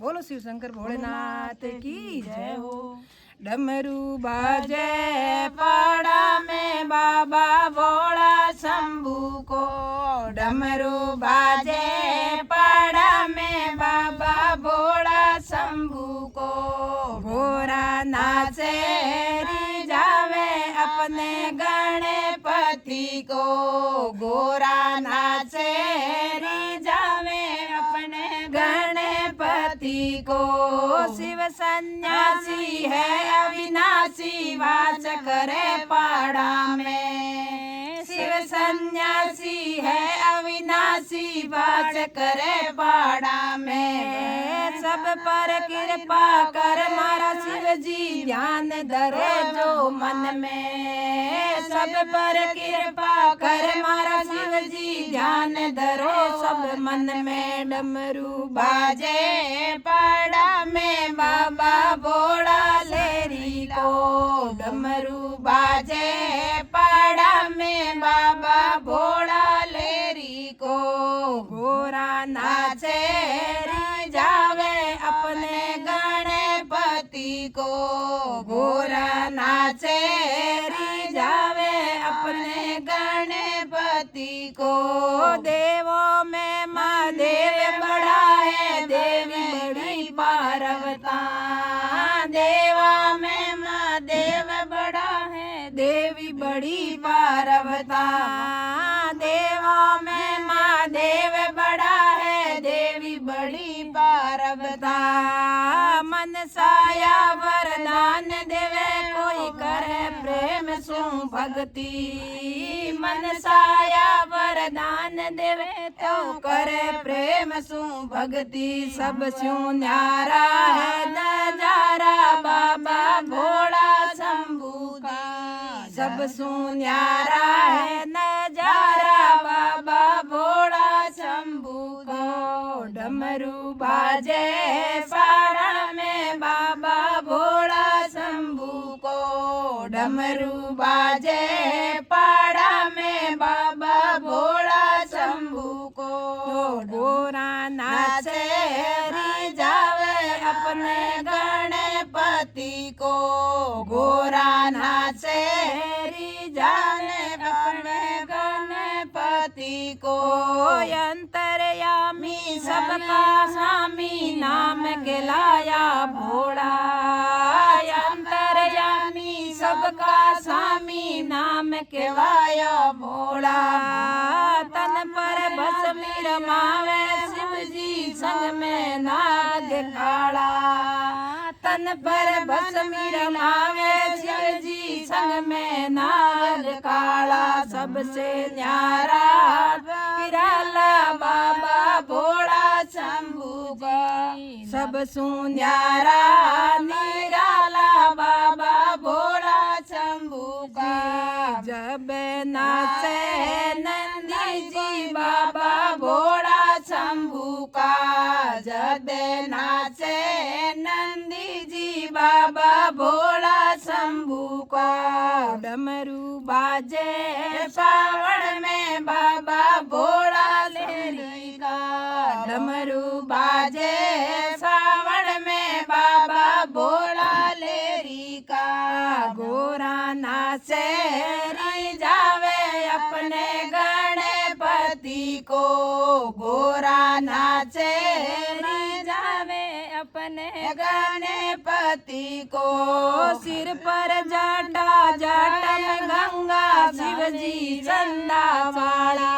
बोलो शिव शंकर भोलेनाथ की जय हो। डमरू बाजे पाड़ा में बाबा भोला शंभू को, डमरू बाजे पाड़ा में बाबा भोला शंभू को। घोड़ा नाचे रिझावे अपने गणपति को, घोड़ा नाचे रिझावे अपने गणपति को। शिव सन्यासी है अविनाशी वास करे पाड़ा में, शिव सन्यासी है अविनाशी वास करे पाड़ा में। सब पर कृपा कर मारा शिव जी ध्यान धरे जो मन में, सब पर कृपा कर मारा शिव जी ध्यान धरो सब मन में। डमरू बाजे पाड़ा में बाबा भोला लेरी को, डमरू बाजे पाड़ा में बाबा भोला लेरी को। घोड़ा नाचे रिझावे अपने गणपति को, घोड़ा नाचे रिझावे अपने गणपति को। देवों में महादेव बड़ा है देवी बड़ी पार्वता, देवा में महादेव बड़ा है देवी बड़ी पार्वता। देवा में महादेव बड़ा है देवी बड़ी पार्वता। मन साया वरदान देवे कोई करे प्रेम सु भक्ति, मन साया वरदान देवे तो करे प्रेम सु भक्ति। सब स्यू न्यारा है नजारा बाबा भोला शंभू का, सब सु न्यारा है नजारा बाबा भोला शंभू को। डमरू बाजे पाड़ा में बाबा भोला शंभू को, डमरू बाजे पाड़ा में बाबा भोला शंभू को। घोड़ा नाचे रिझावे अपने गणपति को, घोड़ा नाचे रिझावे अपने गणपति को। अंतर्यामी सबका स्वामी नाम कहलाया भोला, अंतर्यामी सबका स्वामी नाम कहलाया भोला। तन पर भस्मी रमावे शिव जी संग में नाग काला, तन पर भस्मी रमावे शिव जी संग में नाग काला। सबसे न्यारा निराला बाबा भोला शंभू का, सब सु न्यारा निराला बाबा भोला शंभू का। जब नाचे नंदी जी बाबा भोला शंभू का, जब नाचे नंदी जी बाबा भोला शंभू का। डमरू बाजे सावन में बाबा भोला लेरी का, डमरू बाजे सावन में बाबा भोला लेरी का। घोड़ा नाचे रिझावे अपने गणपति को, घोड़ा नाचे रिझावे अपने गणपति को। सिर पर जटा जटा में गंगा शिव जी चंदा वाला,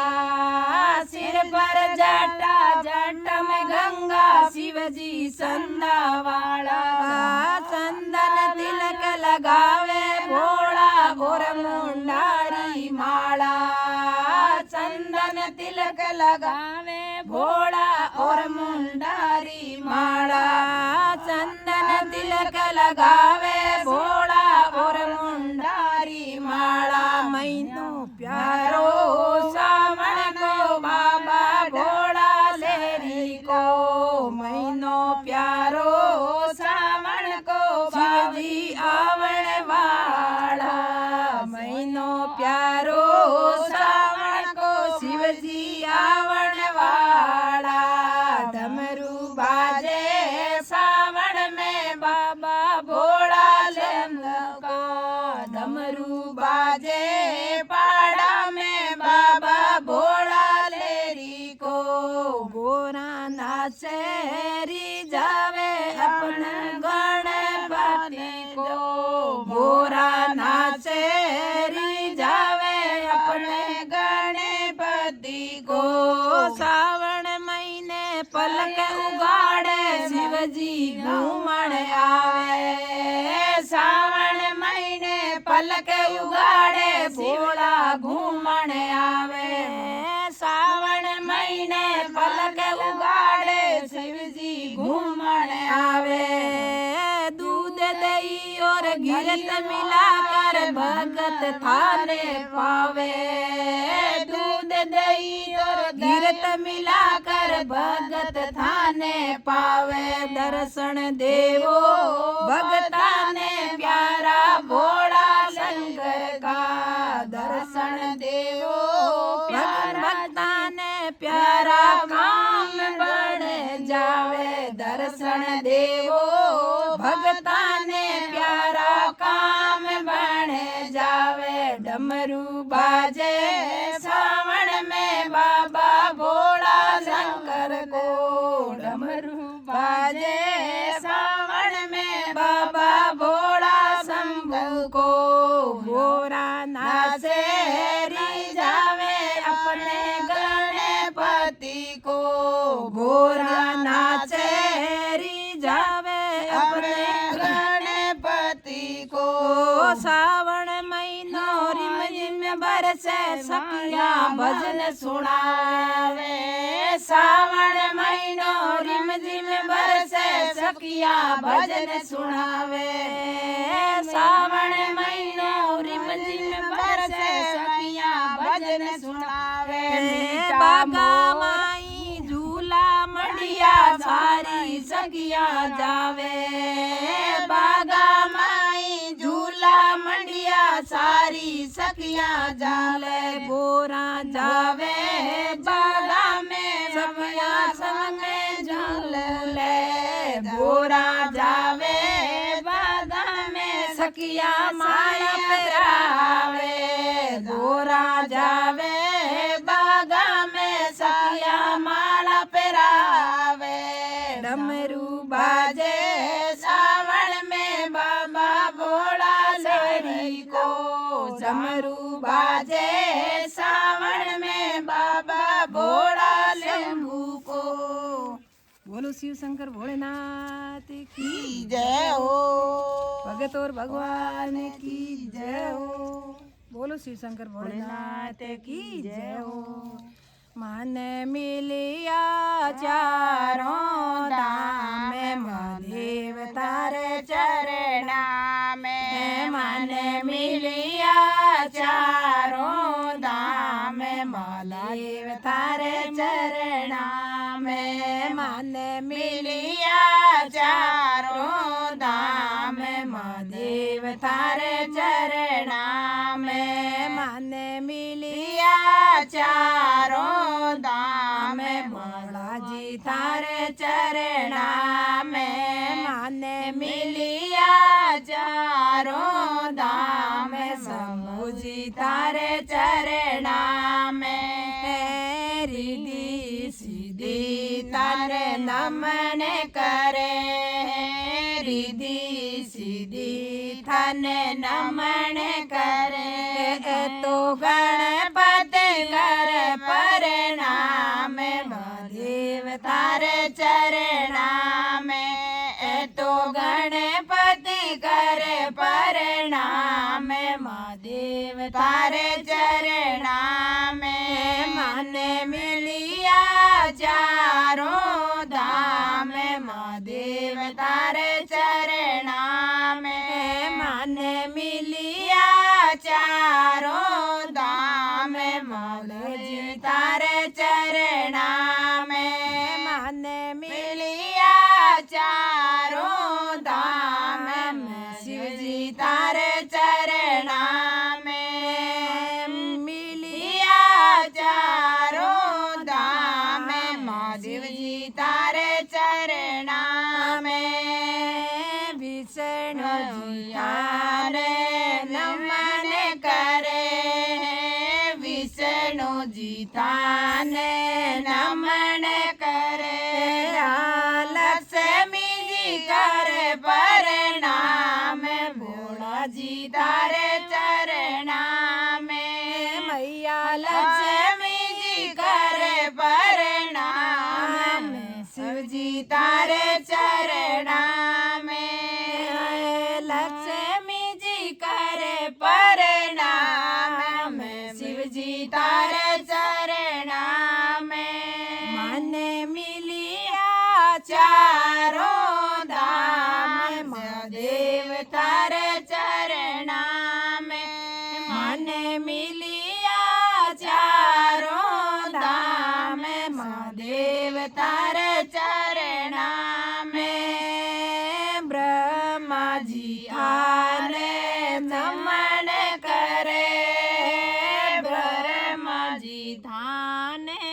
सिर पर जटा जटा में गंगा शिव जी चंदा वाला। चंदन तिलक लगावे भोला और मुंडारी माला, चंदन तिलक लगावे भोला और मुंडारी माला। चंदन तिलक लगावे भोला और मुंडारी माला। मैनू प्यारो सावन को बाबा भोला लेरी को, मैनो प्यारो सावन को शिव जी आवण वाला, मैनो प्यारो सावन को शिव जी आवण वाला। डमरू बाजे जी घूमण आवे। सावण महीने पलक उगाड़े भोला घूमण आवे। सावण महीने पलक उगाड़े शिव जी घूमण आवे। दूध दही और घिरत मिलाकर भगत थाने पावे। दूध दही और घिरत मिलाकर भगत थाने पावे। दर्शन देवो भगता ने प्यारा भोला शंकर का। दर्शन देवो भगता ने प्यारा काम बन जावे। दर्शन देवो भगता ने प्यारा काम बन जावे। डमरू बाजे सावन में बाबा भोला शंकर को। डमरू बाजे सावन में बाबा भोला शंभू को। गोरा नाचे रिझावे अपने गणपति को। गोरा नाचे रिझावे अपने गणपति को। सावन महीनो रिम झिम बरसे सखिया भजन सुनावे। सावन महीनो रिम झिम बरसे सखिया भजन सुनावे। सावन महीनो रिम झिम बरसे सखिया भजन सुनावे। बागा माई झूला मंडिया सारी सखिया जावे। बागा माई झूला मंडिया सारी सखिया जाले। गोरा जावे बागा में सखिया संग में झूले। गोरा जावे बागा में सखिया माया पहरावे। गोरा जावे बागा में सखिया माला पहरावे। डमरू बाजे सावन में बाबा भोला लहरी को। डमरू बाजे सावन में बाबा भोला शंभू को। बोलो शिव शंकर भोलेनाथ की जय हो। भगत और भगवान की जय हो। बोलो शिव शंकर भोलेनाथ की जय हो। मन मिलिया चारों धाम महादेव तारे चरणा में। मन मिलिया चारों धाम महादेव तारे चरणा में। मन मिलिया चारों धाम महादेव तारे चरणा में। मन मिलिया चारों धाम भोला जी तारे चरणा में। मन मिलिया चारों धाम शंभू जी तारे चरणा में। रिद्धि सिद्धि तारे नमन करे। रिद्धि सिद्धि थाने नमन करे। तो गणपति कर प्रणाम महादेव तारे चरणा में। तो गणपति कर प्रणाम महादेव तारे चरणा में। मन मिलिया चारों धाम महादेव तारे चरणा में। मन मिलिया चारों धाम मौला जी तारे चरणा में। मन मिलिया चारों धाम शिव जी तारे चरणा में। मिलिया चारों धाम महादेव जी तारे चरणा में। विष्णु जी तारे नमन करे। विष्णु जी ताने नमन करे। लक्ष्मी जी करे प्रणाम भोला जी तारे चरणा में। मैया लक्ष्मी जी करे प्रणाम शिव जी तारे चरणा में। लक्ष्मी जी करे प्रणाम शिव जी तारे चरणा में। मन मिलिया चारों धाम महादेव तारे चरणा में। मन मिलिया चारों धाम महादेव तारे चरणा में। ब्रह्मा जी आने नमन करे। ब्रह्मा जी थाने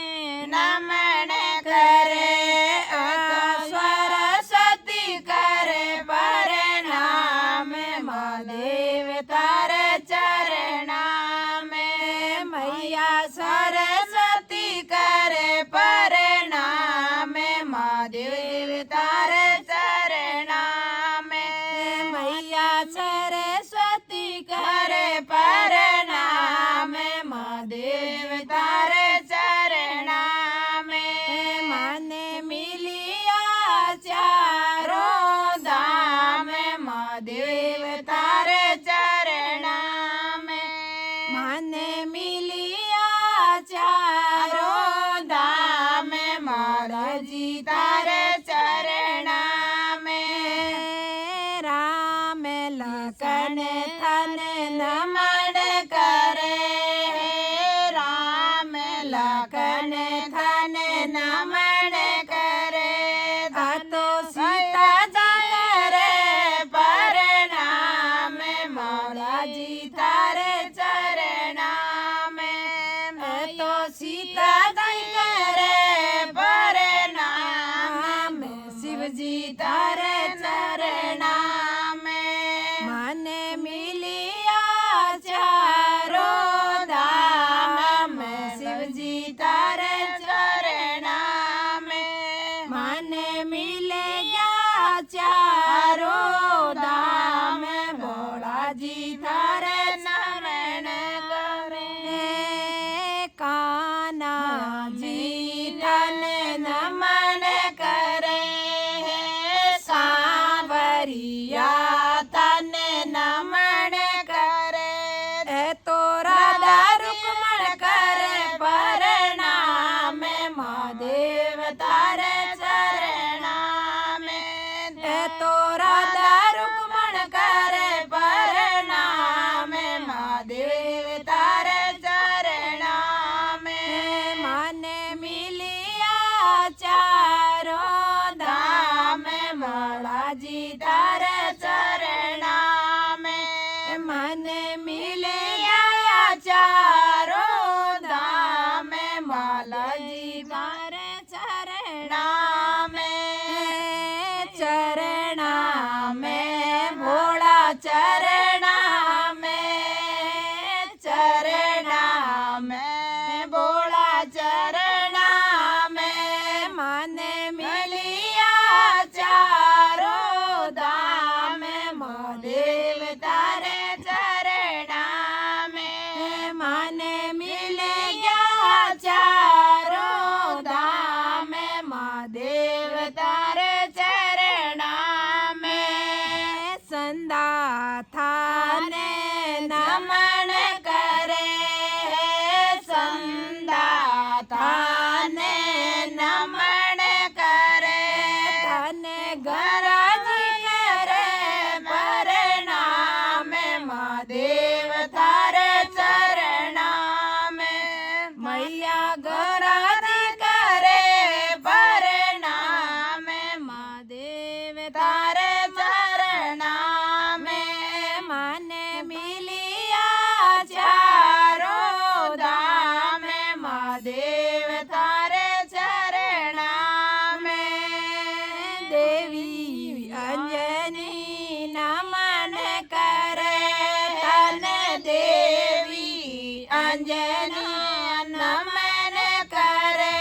नमन करे। सरस्वती करे प्रणाम महादेव तारे चरणा में। मैया सरस्वती करे प्रणाम महादेव तारे चरणा में। मैया सरस्वती करे प्रणाम महादेव तारे चरणा में। मन मिलिया चारों धाम महादेव तारे चरणा में। मन मिलिया चारों धाम महाराजी तारे चरणा में। राम लखन थन नमन करे। राम लखन थन नमन करे। तो सीता करे प्रणाम महाराजी तारे चरणा में। तो सीता करे प्रणाम शिव जी तारे चरणा में। मन मिलिया चारों धाम शिव जी तारे चरणा में। मन मिल गया चारों धाम भोला जी तारे शरण करे। कान्हा जी तन नमन करे। सांवरिया तन नमन करे। तो राधा रुक्मण करे प्रणाम महादेव तारे चरणा में। तो राधा रुक्मण करे प्रणाम महादेव तारे चरणा में। मन मिलिया चारों धाम भोला जी तारे चरणा में। मन मिलिया चारों धाम भोला जी तारे चरणा में। चरणा में भोला चरणा में। चरणा में भोला चरणा में। मन मिलिया चारों धाम महादेव तारे चरणा में। मन मिल गया चारों धाम महादेव तारे चरणा में। संदा थाने नमन करे। संदा थाने नमन करे। धन गरज करे प्रणाम महादेव तारे चरणा में। मैया गरज करे प्रणाम महादेव तारे चरणा में। मन मिलिया चारों धाम महादेव तारे चरणा में। देवी अंजनी नमन करे। धन देवी अंजनी नमन करे।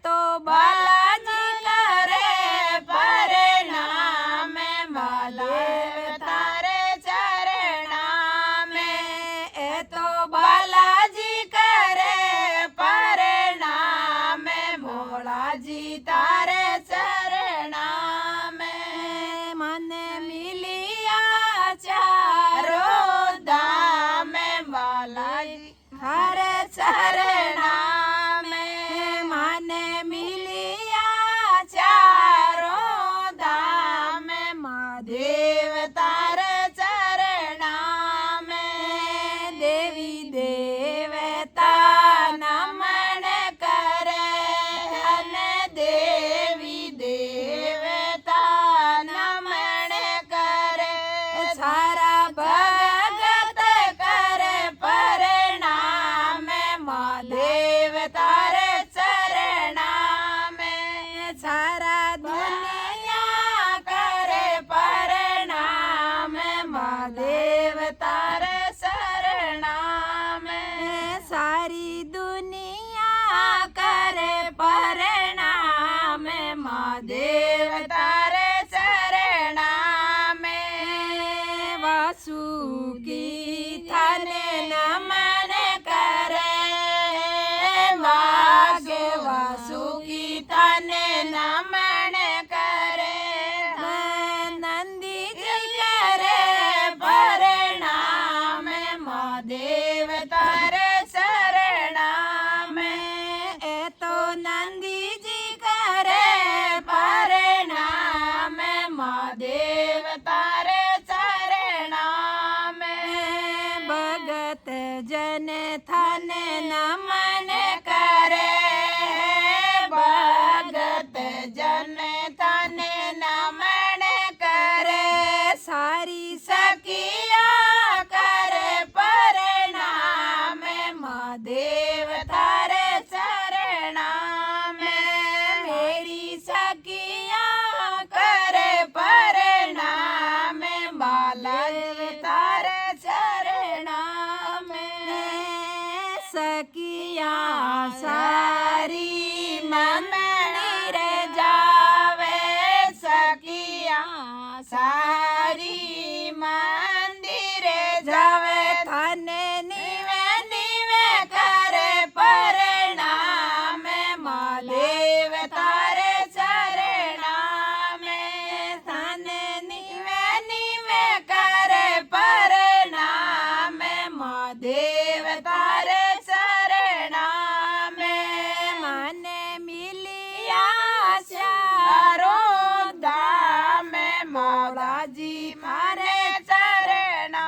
तो बालाजी करे प्रणाम महादेव तारे चरणा में। तो बालाजी करे प्रणाम भोला जी तारे चरणा महादेव तारे चरणा में भगत जन थन नमन करे भगत जन तन नमन करे सारी सखिया करे प्रणाम महादेव तारे चरणा में मेरी सखिया करे प्रणाम बालादेव तारे चरणा में सखिया सारी मंदिर जावे सखिया सारी मंदिर जावे थन निवे निवे करे प्रणाम महादेव तारे चरणा में धन निवे निवे करे प्रणाम महादेव तारे चरणा में मन मिलिया चारों धाम मौला जी मारे चरणा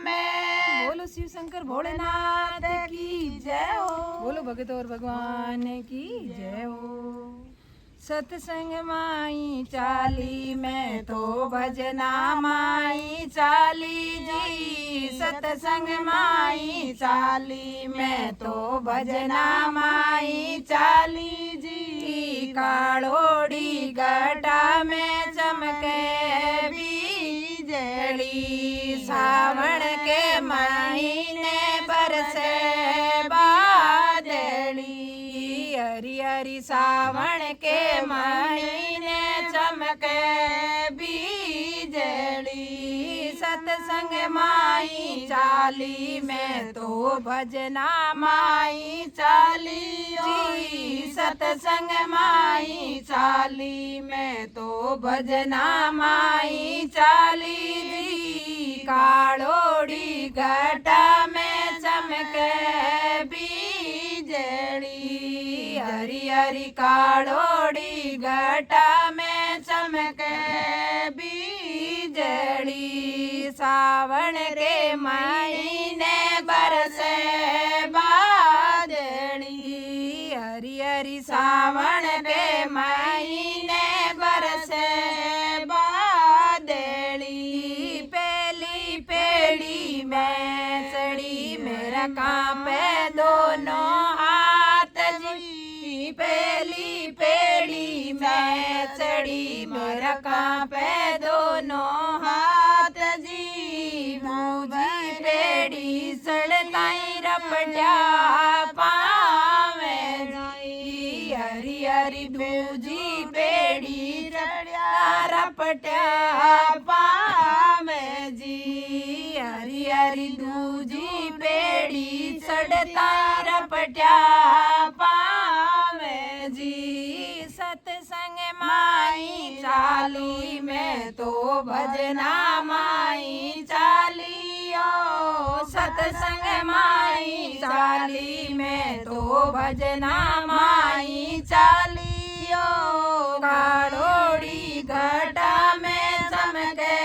में बोलो शिव शंकर भोलेनाथ की जय हो। बोलो भगत और भगवान की जय हो। सत्संग माई चाली में तो भजना माई चाली जी सत्संग माई चाली में तो भजना माई चाली जी कालोड़ी घटा में चमके बिजली सावन के महीने बरसे बादली हरी हरी सावन के महीने चमके बिजली सत्संग माई चाली में तो भजना माई चाली जी सत्संग माई चाली में तो भजना माई चाली जी कालोड़ी घटा में चमके बिजली हरी हरी कालोड़ी घटा में चमके बिजली सावन के महीने बरसे बादली हरी हरी सावन के महीने बरसे बादली पहली पेड़ी में चढ़ी मेरा कांपे दोनों हाथ जी पहली पेड़ी में चढ़ी मेरा कांपे दोनों हाथ जी मुझी पेड़ी सड़ताई रपटा पावे जी हरी हरी दूजी पेड़ी चढ़िया रपटा पावे जी हरी हरी दूजी पेड़ी सड़ता रपटा पावे जी सत्संग माई चाली में तो भजना माई चालियो सत्संग माई चाली में तो भजना माई चालियो कारोड़ी घटा में चमके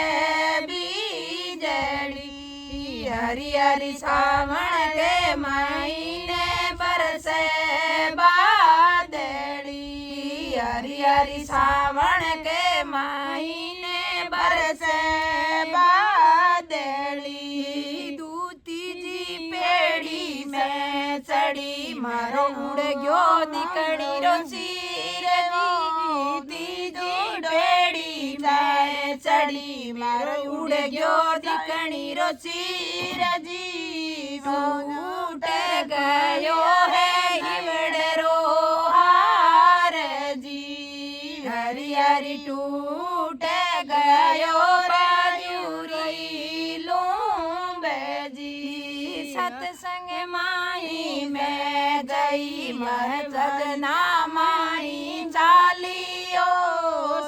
बिजली हरी हरी सावन के महीने बरसे बादली हरी हरी सावन के महीने बरसे बादली दूती जी पेड़ी में चढ़ी मारो उड़ गयो दिकड़ी रो सिर जी जी पेड़ी में चढ़ी मारो उड़ गयो दिकड़ी रो सिर जी टूट गयो है हिवड़रो हार जी हरी हरी टूट गयो राजूरी लूंबे जी सत्संग माई में गई मैं सजना माई चालियो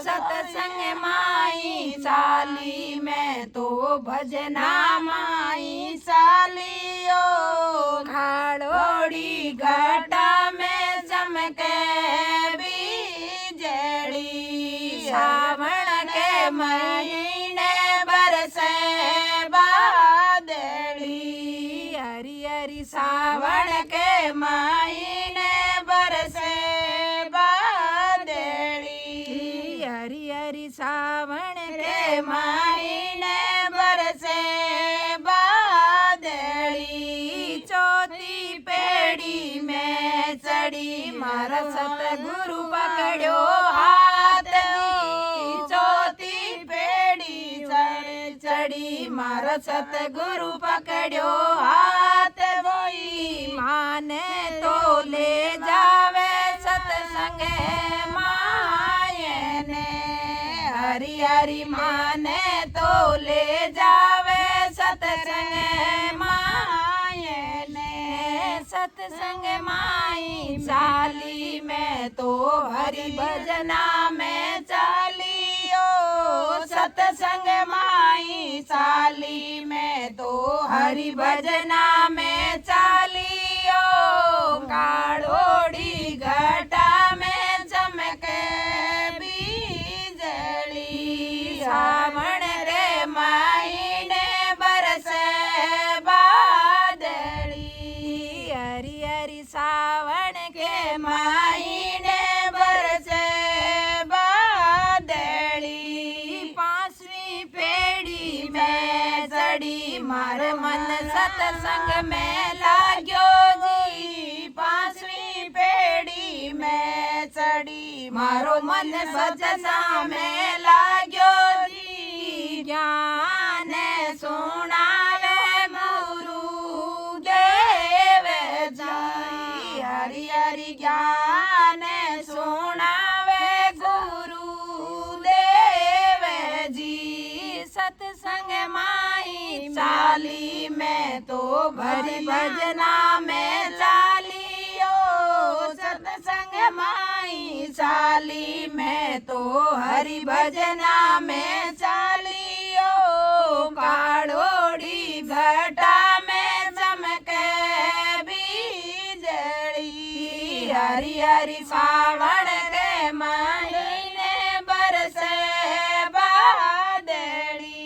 सत्संग माई चाली में तो भजना माई चालियो खाड़ोड़ी घटा में चमके बिजली सावन के महीने बरसे बादली हरी हरी सावन के महीने बरसे बादली हरी हरी सावन के महीने बरसे बादली चौथी पेड़ी में चढ़ी मारा सतगुरु पकड़ो हाथ चौथी पेड़ी चढ़ी मारा सतगुरु पकड़ो हाथ वही माने तो ले जावे सत्संग मायने हरी हरी माने तो ले जावे सत्संग मायने सत्संग माई चाली में तो हरि भजना में चालियो सत्संग माई चाली में तो हरि भजना में चालियो काड़ोड़ी घटा में चमके बीजली सावन रे महीने बरसे बादली हरी हरी सावन के महीने बरसे बादली पांचवी पेड़ी में चढ़ी मार मन सत्संग में लाग्यो जी पांचवी पेड़ी में चढ़ी मारो मन सत्संग में लाग्यो जी ज्ञान सुनावे गुरु देव जी हरि हरि ज्ञान सुनावे गुरु देव जी सत्संग माई चाली में तो भरी भजना में चालियो सत्संग माई चाली में तो हरि भजना में चालियो काड़ोड़ी घटा में चमके बीजली हरी हरी सावन के महीने बरसे बादली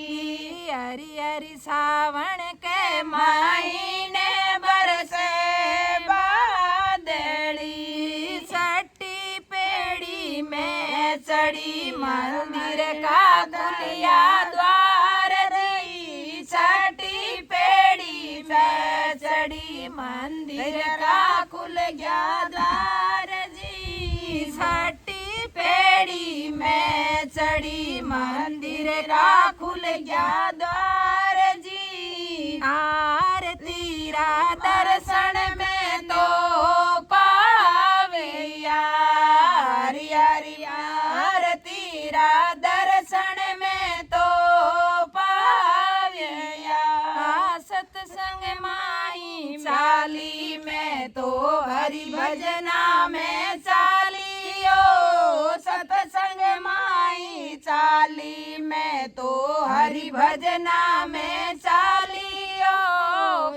हरी हरी सावन के महीने बरसे बादली छठी पेड़ी में चढ़ी मंदिर का खुलिया द्वार जी छठी पेड़ी में चढ़ी मंदिर का खुल गया द्वार जी छठी पेड़ी में चढ़ी मंदिर का खुल गया द्वार जी आरती रा दर्शन में तो पावैया हरि हरि आरती रा दर्शन में तो पावैया सत्संग माई चाली में तो हरि भजना में चालियो सत्संग माई चाली में तो हरि भजना में चालियो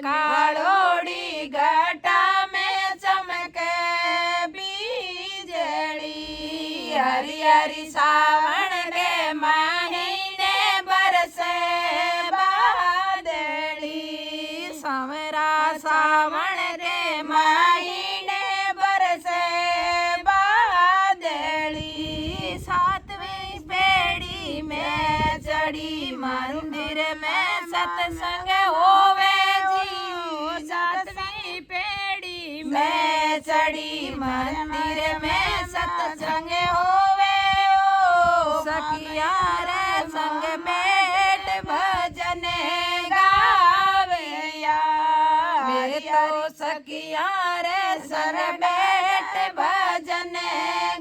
काड़ोड़ी घटा में चमके बीजली हरी हरी सावन के महीने बरसे बादली समरा सावन के महीने बरसे बादली सातवीं पेड़ी में चढ़ी मंदिर में सत्संग होवे जी सातवीं पेड़ी में चढ़ी मंदिर में सत्संग होवे ओ सखिया रे संग बैठ भजन गावैया वे तो सखिया रे संग बैठ भजन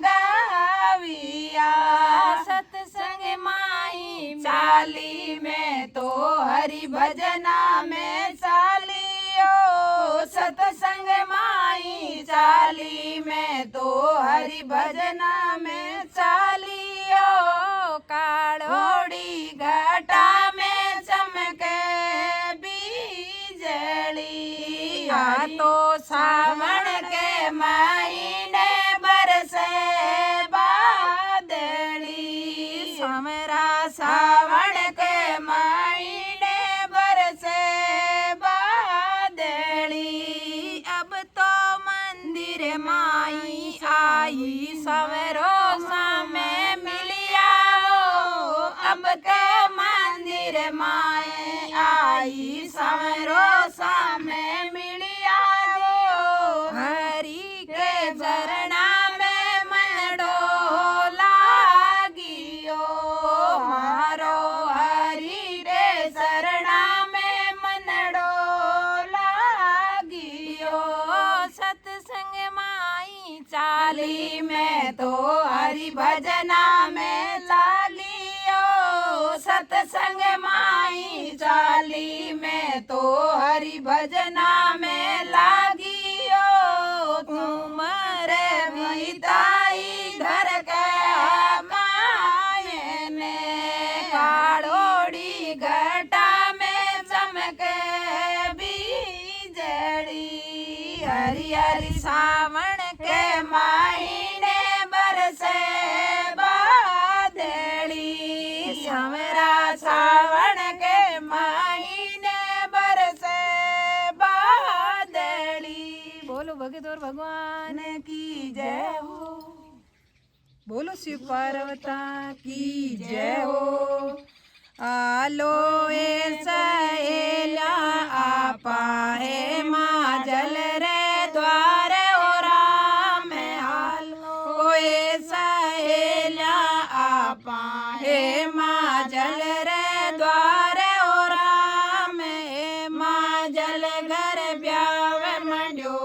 गाविया सत्संग माई चाली में तो हरि भजना में चालियो सत्संग माई चाली में तो हरि भजना में चालियो काड़ोड़ी घटा में चमके बीजली तो सावन के महीने बरसे बादली समरा सावण के महीने बरसे बादली। अब तो मंदिर माई आई सवेरो समय मिलिया। अब के मंदिर माई आई सवेरो समय मिलिया। हरि के चरणा में मन डोला गियो। मारो हरि के चरणा में मन डोला गियो। सत्संग माई चाली में तो हरि भजना में लागियो। सत्संग माई चाली में तो हरि भजना में लागियो। तुम्हारे बीताई घर के मायने काड़ोड़ी घटा में चमके बीजड़ी। हरि हरि सावन के महीने बरसे बादली। समरा सावन के महीने बरसे बादली। बोलो भगत और भगवान की जय हो। बोलो शिव पार्वता की जय हो। आलो ए सहेला आपा है माँ जल रे द्वारे ओ राम। आलो ए सहेला आपा है माँ जल रे द्वारे ओ राम। माँ जल घर ब्याव मंड्यो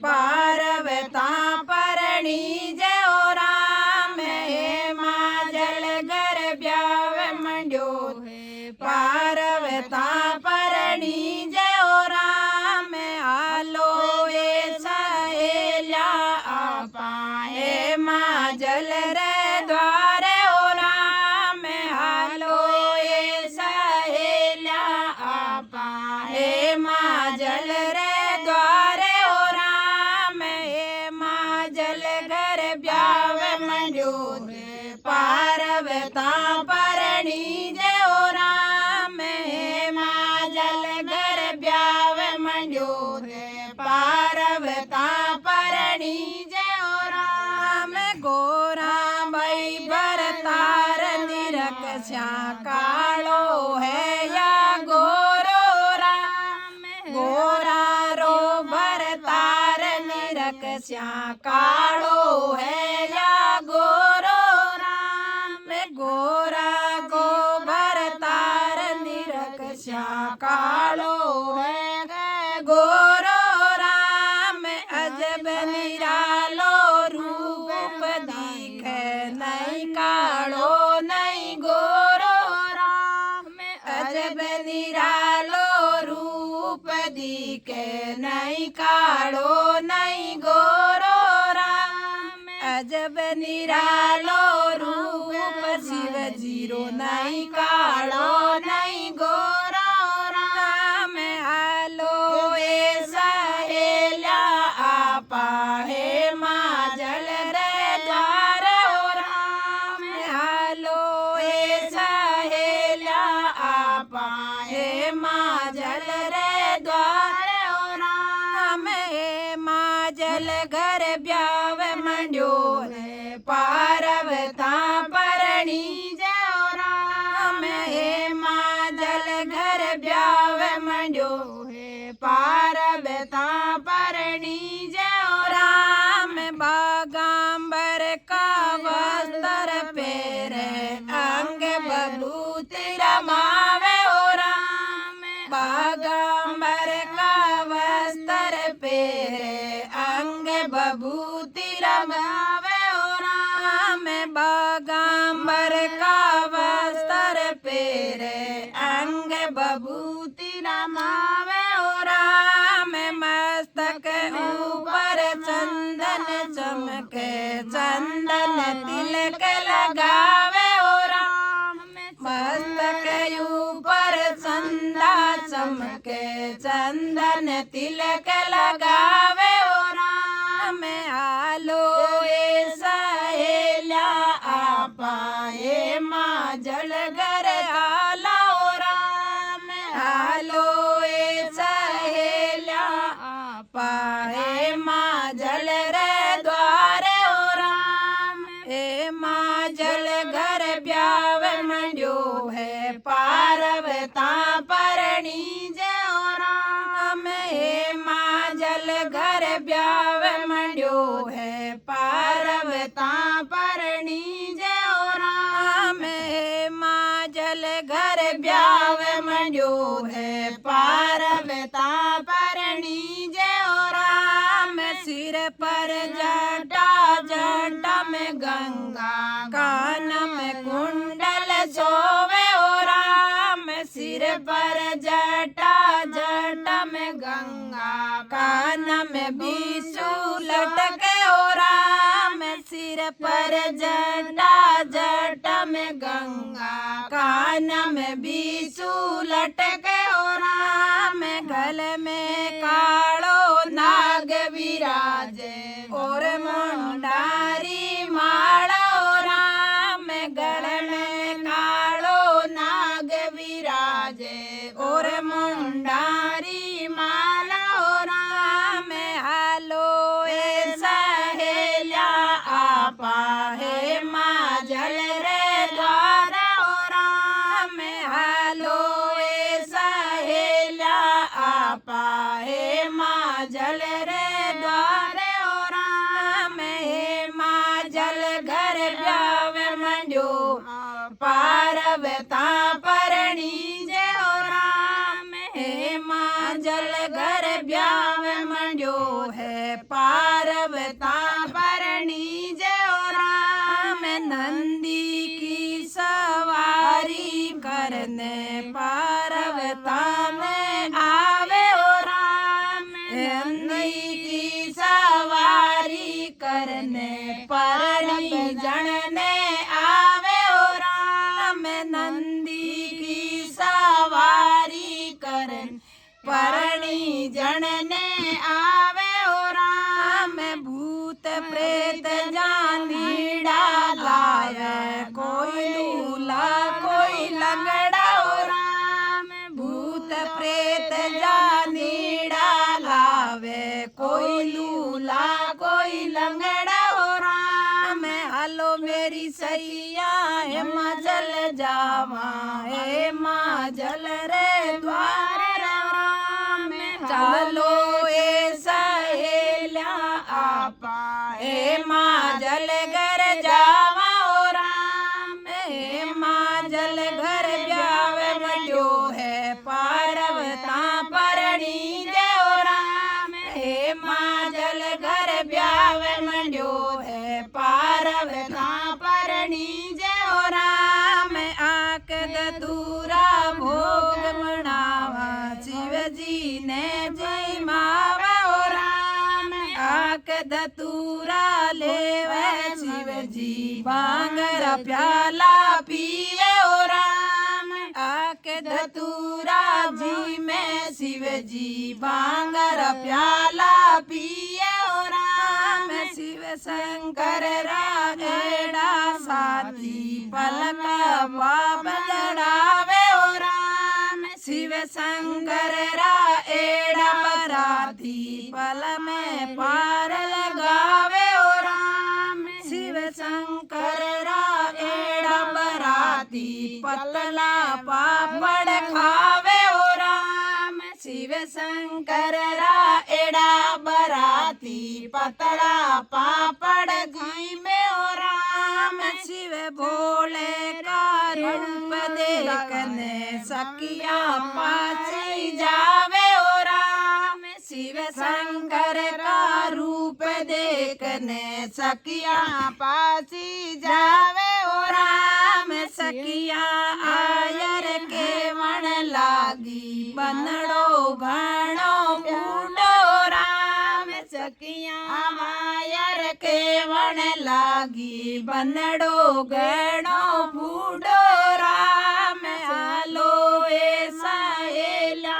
पार्वता परणी जय ओ राम। माँ जल घर ब्याव मंड्यो पार्वता परणी जय ओ राम। आलो ए सहेला आपा है माँ जल रे द्वारे ओ राम। आलो ए सहेला आपा है माँ जल रे द्वारे ओ राम। माँ जल घर ब्याव मंड्यो पार्वता परणी जय ओ राम। माँ जल घर ब्याव मंड्यो पार्वता परणी जय ओ राम। गोरा भाई भरतार निरक श्या कालो है या गोरो राम। गोरा रो भरतार निरक श्या कालो है या गोरो राम। गोरा गो भरतार निरक श्या कालो है गोरो राम। अजब निरालो रूप दिखे नहीं कालो नहीं गोरो राम। अजब निरालो रूप दिखे नहीं कालो नहीं गोरो राम। अजब निरालो रूप शिव जीरो नहीं कालो नहीं गोरो राम। आलो ए सहेला आपा है माँ जल रे द्वार ओ राम। आलो ए सहेला आपा है माँ जल रे द्वार ओ राम। माँ जल घर ब्याव मंड्यो पार्वता परणी जय ओ राम। माँ जल घर ब्याव मंड्यो पार्वता परणी जय ओ राम। बागांबर का वस्त्र पेरे अंग बभूति रमावे ओ राम। बागांबर का वस्त्र पेरे अंग बभूति रमावे ओ राम। बागांबर का वस्त्र पेरे अंग बभूति रमावे ओ राम। मस्तक ऊपर चंदन चमके चंदन तिलक लगावे ओ राम। मस्तक ऊपर चंदा चमके चंदन तिलक लगावे ओ राम। आलो ए सहेला आपा ए माँ ब्यावे मंड्यो है पार्वता परणी जो राम हे माँ जल घर ब्यावे मंड्यो है पार्वता परणी जो राम हे माँ जल घर ब्यावे मंड्यो है पार्वता परणी जो राम सिर पर जटा जटा में गंगा कान में कुंडल सोवे ओ राम सिर पर जटा जटा में गंगा कान में बीसू लटके ओ राम सिर पर जटा जटा में गंगा कान में बीसू लटके ओ राम गले में कालो नाग विराजे और मुंडारी माला ओ राम गले में कालो नाग विराजे और मुंडारी माला ओ राम हालो ए सहेल्या आपा हे माँ जल रे द्वार ओ राम हालो ए सहेल्या आपा हे माँ जल रे द्वार ओ राम हे माँ जल घर ब्यावे मंड्यो पार्वता परणी जे ओ राम हे माँ जल घर ब्यावे मंड्यो है पार्वता परणी जे ओ राम नंदी की सवारी करने पार्वता में आवे ओ राम नंदी की सवारी करने परणी जनने आवे ओ राम नंदी की सवारी करन परणी जनने आवे ओ राम भूत प्रेत जानीड़ा लावे कोई लूला कोई लंगड़ा ओ राम भूत प्रेत जानीड़ा लावे कोई लूला कोई लंगड़ा ओ राम हलो मेरी सैया हे माँ जल जावा हे माँ जल रे द्वार राम चलो ए सहेल्या आपा हे माँ जल घर जावा ओ राम हे माँ जल घर ब्यावे मंड्यो है पार्वता परणी जे ओ राम हे माँ जल घर ब्यावे मंड्यो है पार्वता परणी जे ओ राम आक दूरा भोग मनावा शिव जी ने जय मावा ओ राम आक धतूरा लेवे शिव जी भांगरा प्याला पीवे ओ राम आक धतूरा जी में शिव जी भांगरा प्याला पिए ओ राम शिव शंकर राजेड़ा साथी पलक पाप जड़ावे ओ राम शिव शंकर एड़ा बराती पल में पार लगावे ओ राम शिव शंकर एड़ा बराती पतला पापड़ खावे ओ राम शिव शंकर एड़ा बराती पतला पापड़ घाई में ओ राम शिव भोले का रूप देखने सखिया पासी जावे ओ राम शिव शंकर का रूप देखने सखिया पासी जावे ओ राम सखिया आयर के वण लागी बनड़ो घणो फूटो राम सखिया आयर के वण लागी बनड़ो घणो फूटो राम हालो ए सहेल्या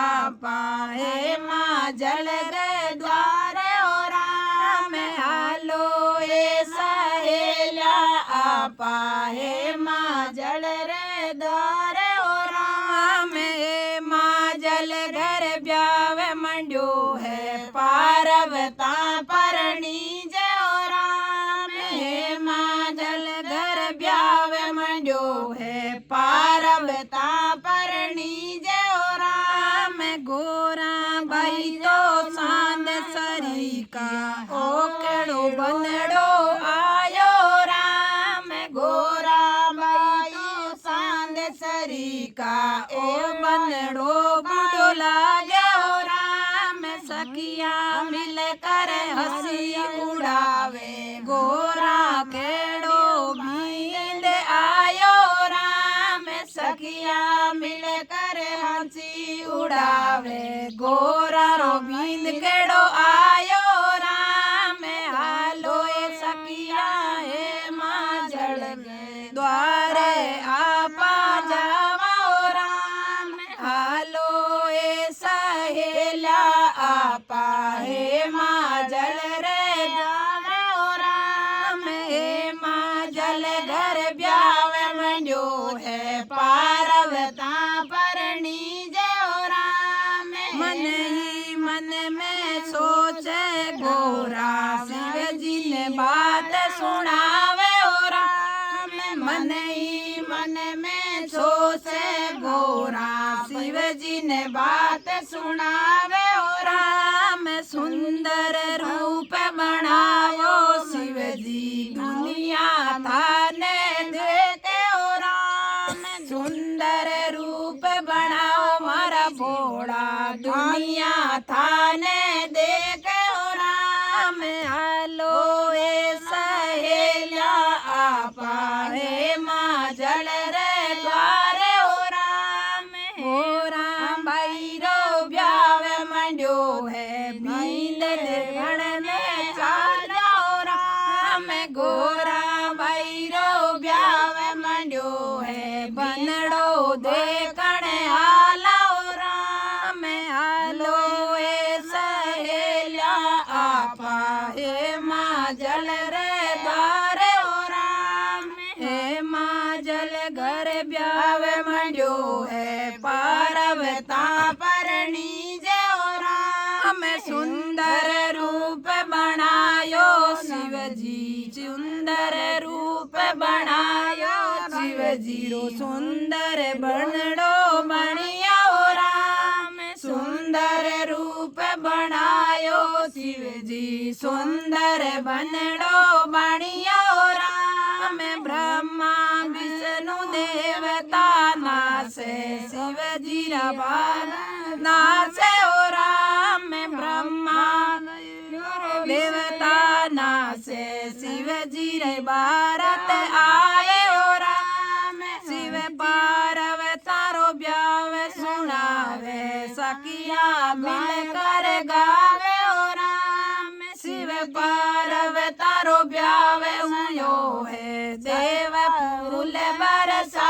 आपा हे माँ जल गे द्वार ओ राम हालो ए सहेल्या आपा हे माँ जल रे द्वार ओ राम हे माँ जल घर ब्यावे मंड्यो है पार्वता परणी जे ओ राम हे माँ जल घर ब्यावे मंड्यो मंड्यो है पार्वता परणी जे ओ राम गोरा बाई तो सांद सरी का ओ केड़ो बनड़ो आयो राम गोरा बाई तो सांद सरी का ओ बनड़ो बुढ़ो लाग्यो राम सखिया मिल कर हंसी उड़ावे गोरा केड़ो बींद आयो राम सखिया मिल कर हंसी उड़ावे गोरा रो बींद केड़ो आयो राम हालो ए सखिया हे मां जड़ द्वारे आपा जावा ओ राम हालो ए सहेला आपा हे मां जल रे जावे ओ राम हे मां जल घर ब्यावे मंड्यो है पार्वता परणी जे ओ राम मन ही मन में सोचे गोरा शिव जी ने बात सुनावे ओ राम मन ही मन में सोचे गोरा शिव जी ने बात सुनावे ओ राम सुंदर रूप बनायो शिव जी दुनिया थाने देखे ओ राम सुंदर रूप बनाओ मारा भोला दुनिया थाने देखे ओ राम हालो ए सहेला आपा हे मां जल रे द्वारे ओ राम भाई रो ब्यावे मंड्यो है बींद देखण में चाला ओ राम गोरा भाई रो ब्यावे मंड्यो है बनड़ो देखण आला ओ राम हालो ए सहेला आपा हे मां जल रे द्वारे ओ राम हे मां जल घर ब्यावे मंड्यो है पार्वता परणी जे ओ राम सुंदर रूप बनायो शिव जी सुंदर रूप बनायो शिव जी रो सुंदर बनड़ो बनिया ओ राम सुंदर रूप बनायो शिव जी सुंदर बनड़ो बनिया ओ राम ब्रह्मा विष्णु देवता नासे शिव जी रा बाग नासे ओ राम ब्रह्मा देवता नासे शिव जी रे भारत आए ओ राम शिव पार्वता रो ब्यावे सुनावे सखिया मिल कर गावे ओ राम शिव पार्वता रो ब्यावे हुयो है देव फूल बरसा